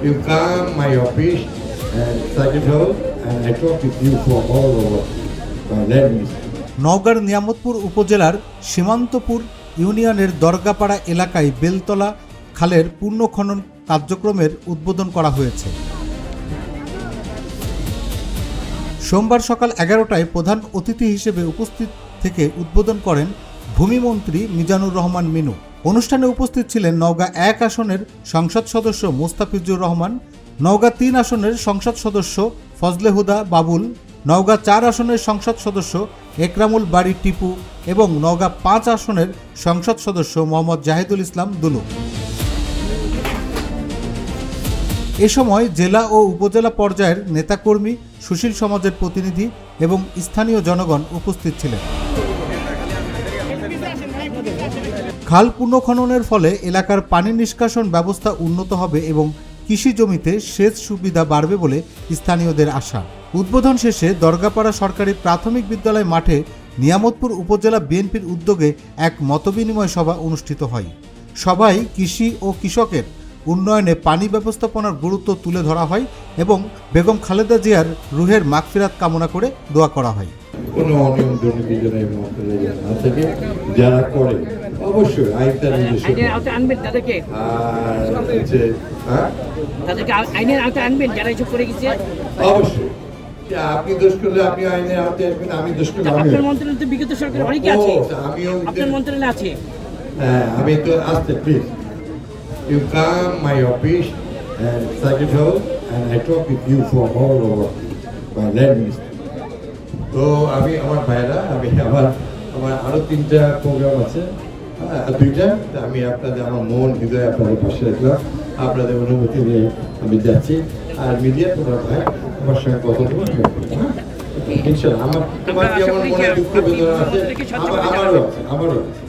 You come my office and Circuit House and I talk with you for all over land ministry. নওগাঁর নিয়ামতপুর উপজেলার সীমান্তপুর ইউনিয়নের দরগাপাড়া এলাকায় বেলতলা খালের পূর্ণ খনন কার্যক্রমের উদ্বোধন করা হয়েছে। সোমবার সকাল 11টায় প্রধান অতিথি হিসেবে উপস্থিত থেকে উদ্বোধন করেন ভূমিমন্ত্রী মিজানুর রহমান মিনু। অনুষ্ঠানে উপস্থিত ছিলেন নওগাঁ 1 আসনের সংসদ সদস্য মোস্তাফিজুর রহমান, নওগাঁ 3 আসনের সংসদ সদস্য ফজলে হুদা বাবুল, নওগাঁ 4 আসনের সংসদ সদস্য একরামুল বাড়ি টিপু এবং নওগাঁ 5 আসনের সংসদ সদস্য মোহাম্মদ জাহিদুল ইসলাম দুলু। এ সময় জেলা ও উপজেলা পর্যায়ের নেতাকর্মী, সুশীল সমাজের প্রতিনিধি এবং স্থানীয় জনগণ উপস্থিত ছিলেন। খাল পুনঃখননের ফলে এলাকার পানি নিষ্কাশন ব্যবস্থা উন্নত হবে এবং কৃষি জমিতে সেচ সুবিধা বাড়বে বলে স্থানীয়দের আশা। উদ্বোধন শেষে দরগাপাড়া সরকারি প্রাথমিক বিদ্যালয় মাঠে নিয়ামতপুর উপজেলা বিএনপির উদ্যোগে এক মতবিনিময় সভা অনুষ্ঠিত হয়। সভায় কৃষি ও কৃষকের উন্নয়নে পানি ব্যবস্থাপনার গুরুত্ব তুলে ধরা হয় এবং বেগম খালেদা জিয়ার রুহের মাগফিরাত কামনা করে দোয়া করা হয়। কোনো অনিয়ম দুর্নীতি যেন এই মহকুমায় না থাকে, যারা করে অবশ্যই আইনের আওতায় আনবেন তাদেরকে, আর হচ্ছে তাদেরকে আইনের আওতায় আনবেন যারা এসব করে গেছে। অবশ্যই আপনি দোষ করলে আপনি আইনের আওতায় আসবেন, আমি দোষ করলে আমি। আপনার মন্ত্রণালয় তো বিগত সরকার অনেকে আছে, আমিও আপনার মন্ত্রণালয় আছে। হ্যাঁ, আমি তো আসতে please you come my office and Circuit House and I talk with you for all over my land ministry. তো আমি আমার ভাইরা আমার আরো 3টা প্রোগ্রাম আছে, 2টা। আমি আপনাদের আমার মন হৃদয় আপনাদের পাশে রাখলাম, আপনাদের অনুমতি নিয়ে আমি যাচ্ছি। আর মিডিয়া তোমার ভাই আমার সঙ্গে কথা বলবো, ইনশাআল্লাহ। আমার তোমার যেমন মনে দুঃখ বেদনা আছে, আমারও আছে।